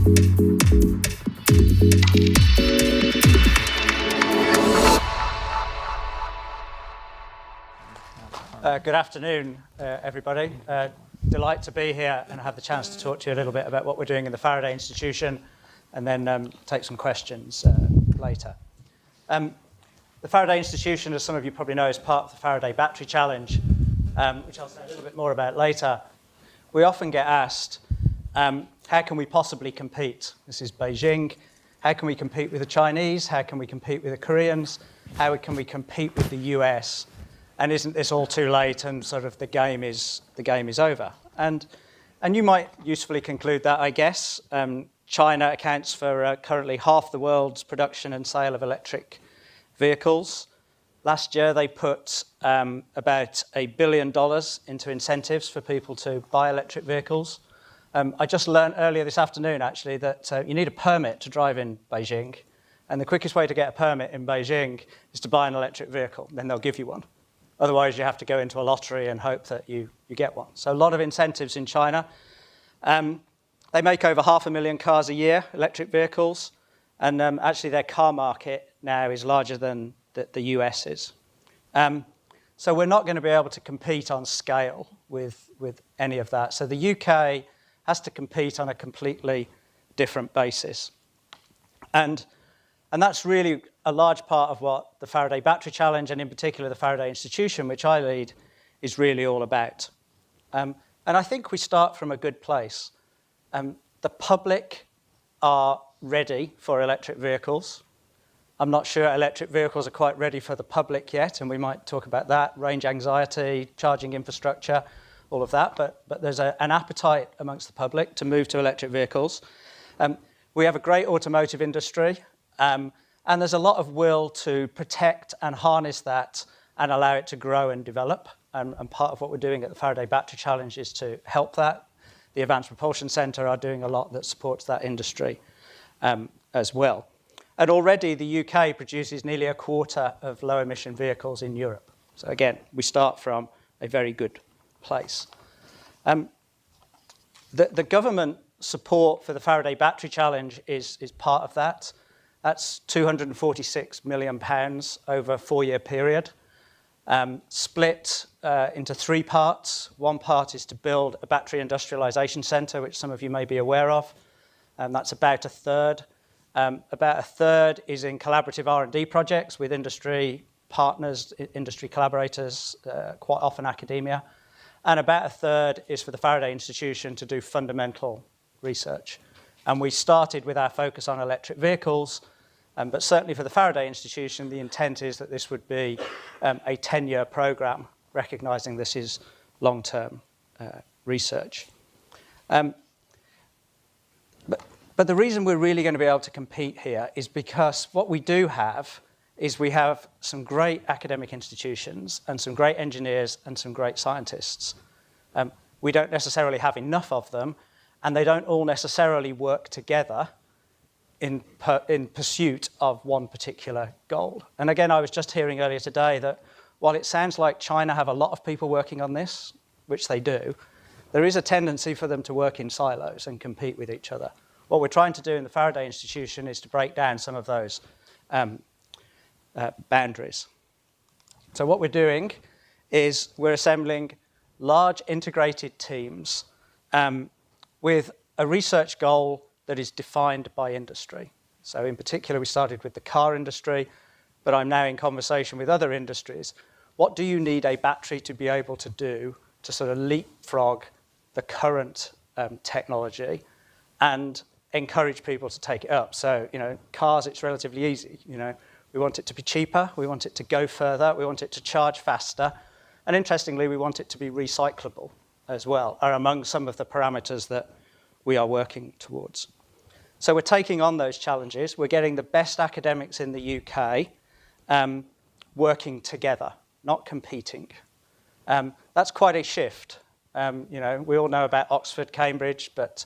Good afternoon, everybody. Delight to be here and have the chance to talk to you a little bit about what we're doing in the Faraday Institution and then take some questions later. The Faraday Institution, as some of you probably know, is part of the Faraday Battery Challenge, which I'll say a little bit more about later. We often get asked, how can we possibly compete? This is Beijing. How can we compete with the Chinese? How can we compete with the Koreans? How can we compete with the US? And isn't this all too late and sort of the game is over? And you might usefully conclude that, I guess. China accounts for currently half the world's production and sale of electric vehicles. Last year, they put about $1 billion into incentives for people to buy electric vehicles. I just learned earlier this afternoon, actually, that you need a permit to drive in Beijing. And the quickest way to get a permit in Beijing is to buy an electric vehicle. Then they'll give you one. Otherwise, you have to go into a lottery and hope that you get one. So a lot of incentives in China. They make over 500,000 cars a year, electric vehicles. And actually, their car market now is larger than the US is. So we're not going to be able to compete on scale with any of that. So the UK has to compete on a completely different basis. And that's really a large part of what the Faraday Battery Challenge, and in particular the Faraday Institution, which I lead, is really all about. And I think we start from a good place. The public are ready for electric vehicles. I'm not sure electric vehicles are quite ready for the public yet, and we might talk about that, range anxiety, charging infrastructure, all of that. But there's an appetite amongst the public to move to electric vehicles. We have a great automotive industry. And there's a lot of will to protect and harness that and allow it to grow and develop. And part of what we're doing at the Faraday Battery Challenge is to help that. The Advanced Propulsion Centre are doing a lot that supports that industry as well. And already the UK produces nearly a quarter of low-emission vehicles in Europe. So again, we start from a very good place. The government support for the Faraday Battery Challenge is part of that. That's £246 million over a 4-year period, split into 3 parts. One part is to build a battery industrialization centre, which some of you may be aware of. That's about a third. About a third is in collaborative R&D projects with industry partners, industry collaborators, quite often academia. And about a third is for the Faraday Institution to do fundamental research. And we started with our focus on electric vehicles, but certainly for the Faraday Institution, the intent is that this would be a 10-year program, recognizing this is long-term research. But the reason we're really going to be able to compete here is because what we do have is we have some great academic institutions and some great engineers and some great scientists. We don't necessarily have enough of them, and they don't all necessarily work together in pursuit of one particular goal. And again, I was just hearing earlier today that while it sounds like China have a lot of people working on this, which they do, there is a tendency for them to work in silos and compete with each other. What we're trying to do in the Faraday Institution is to break down some of those boundaries. So what we're doing is we're assembling large integrated teams with a research goal that is defined by industry. So in particular, we started with the car industry, but I'm now in conversation with other industries. What do you need a battery to be able to do to sort of leapfrog the current technology and encourage people to take it up? So, cars, it's relatively easy. We want it to be cheaper, we want it to go further, we want it to charge faster, and interestingly, we want it to be recyclable as well, are among some of the parameters that we are working towards. So we're taking on those challenges. We're getting the best academics in the UK working together, not competing. That's quite a shift. We all know about Oxford, Cambridge, but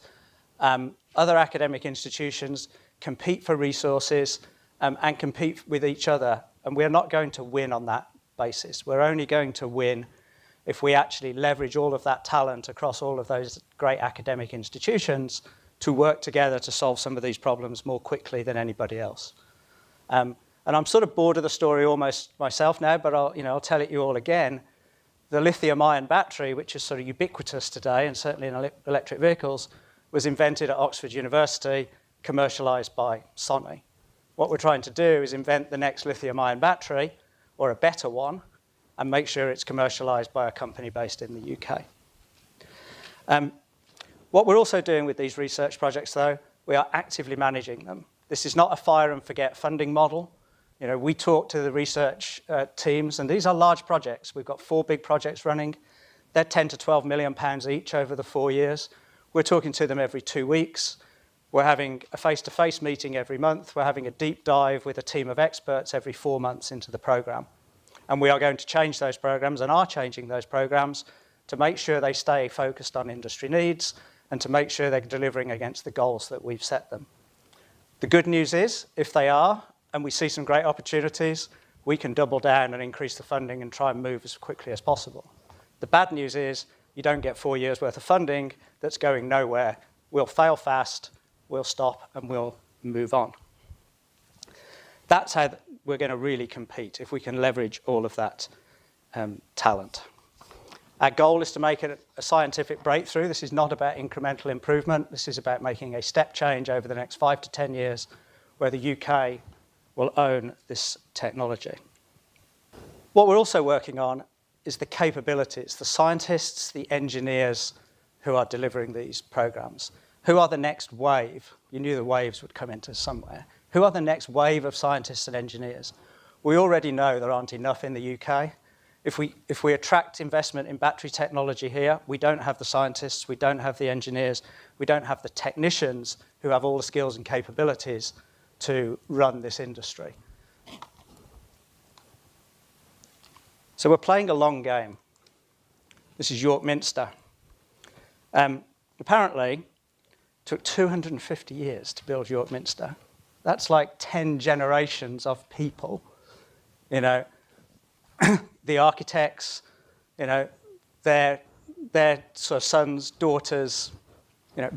other academic institutions compete for resources and compete with each other. And we're not going to win on that basis. We're only going to win if we actually leverage all of that talent across all of those great academic institutions to work together to solve some of these problems more quickly than anybody else. And I'm sort of bored of the story almost myself now, but I'll tell it you all again. The lithium-ion battery, which is sort of ubiquitous today, and certainly in electric vehicles, was invented at Oxford University, commercialized by Sony. What we're trying to do is invent the next lithium-ion battery, or a better one, and make sure it's commercialized by a company based in the UK. What we're also doing with these research projects, though, we are actively managing them. This is not a fire and forget funding model. We talk to the research teams, and these are large projects. We've got 4 big projects running. They're 10 to 12 million pounds each over the 4 years. We're talking to them every 2 weeks. We're having a face-to-face meeting every month. We're having a deep dive with a team of experts every 4 months into the program. And we are going to change those programs and are changing those programs to make sure they stay focused on industry needs and to make sure they're delivering against the goals that we've set them. The good news is, if they are, and we see some great opportunities, we can double down and increase the funding and try and move as quickly as possible. The bad news is you don't get 4 years worth of funding that's going nowhere. We'll fail fast, we'll stop, and we'll move on. That's how we're going to really compete, if we can leverage all of that talent. Our goal is to make it a scientific breakthrough. This is not about incremental improvement. This is about making a step change over the next 5 to 10 years where the UK will own this technology. What we're also working on is the capabilities, the scientists, the engineers who are delivering these programs. Who are the next wave? You knew the waves would come into somewhere. Who are the next wave of scientists and engineers? We already know there aren't enough in the UK. If we attract investment in battery technology here, we don't have the scientists, we don't have the engineers, we don't have the technicians who have all the skills and capabilities to run this industry. So we're playing a long game. This is York Minster. Apparently, it took 250 years to build York Minster. That's like 10 generations of people, the architects, their sort of sons, daughters,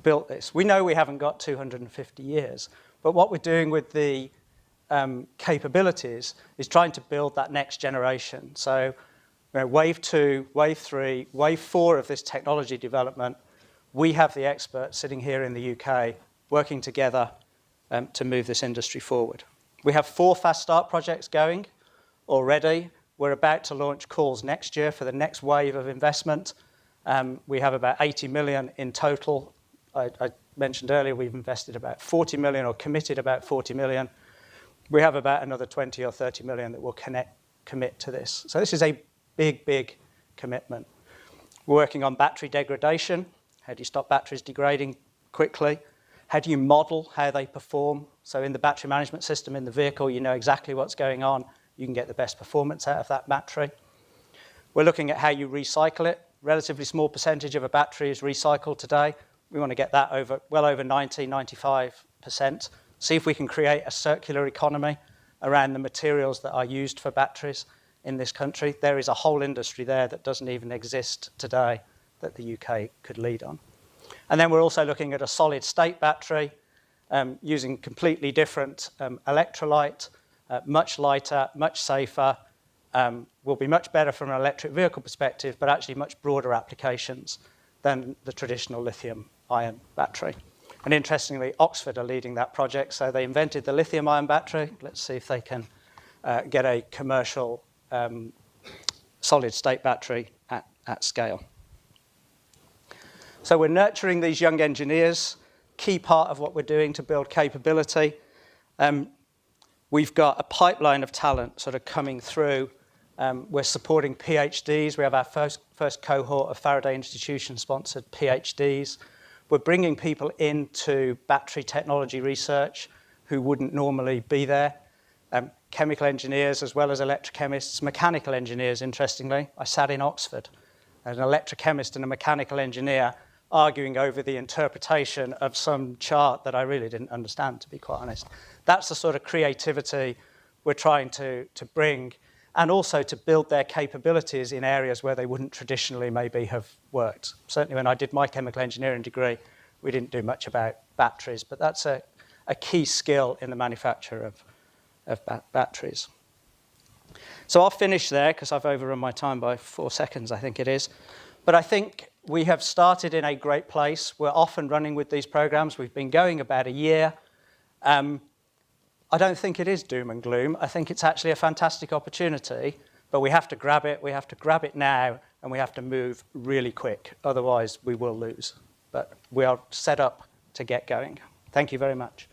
built this. We know we haven't got 250 years, but what we're doing with the capabilities is trying to build that next generation. So wave 2, wave 3, wave 4 of this technology development, we have the experts sitting here in the UK working together to move this industry forward. We have 4 fast start projects going already. We're about to launch calls next year for the next wave of investment. We have about 80 million in total. I mentioned earlier we've invested about 40 million or committed about 40 million. We have about another 20 or 30 million that will commit to this. So this is a big, big commitment. We're working on battery degradation. How do you stop batteries degrading quickly? How do you model how they perform? So in the battery management system in the vehicle, you know exactly what's going on. You can get the best performance out of that battery. We're looking at how you recycle it. Relatively small percentage of a battery is recycled today. We want to get that well over 90, 95%. See if we can create a circular economy around the materials that are used for batteries in this country. There is a whole industry there that doesn't even exist today that the UK could lead on. And then we're also looking at a solid state battery using completely different electrolyte, much lighter, much safer, will be much better from an electric vehicle perspective, but actually much broader applications than the traditional lithium-ion battery. And interestingly, Oxford are leading that project, so they invented the lithium-ion battery. Let's see if they can get a commercial solid-state battery at scale. So we're nurturing these young engineers, key part of what we're doing to build capability. We've got a pipeline of talent sort of coming through. We're supporting PhDs. We have our first cohort of Faraday Institution sponsored PhDs. We're bringing people into battery technology research who wouldn't normally be there. Chemical engineers as well as electrochemists, mechanical engineers, interestingly. I sat in Oxford, an electrochemist and a mechanical engineer arguing over the interpretation of some chart that I really didn't understand, to be quite honest. That's the sort of creativity we're trying to bring, and also to build their capabilities in areas where they wouldn't traditionally maybe have worked. Certainly when I did my chemical engineering degree, we didn't do much about batteries, but that's a key skill in the manufacture of batteries. So I'll finish there because I've overrun my time by 4 seconds, I think it is. But I think we have started in a great place. We're off and running with these programs. We've been going about a year. I don't think it is doom and gloom. I think it's actually a fantastic opportunity, but we have to grab it. We have to grab it now, and we have to move really quick. Otherwise, we will lose. But we are set up to get going. Thank you very much.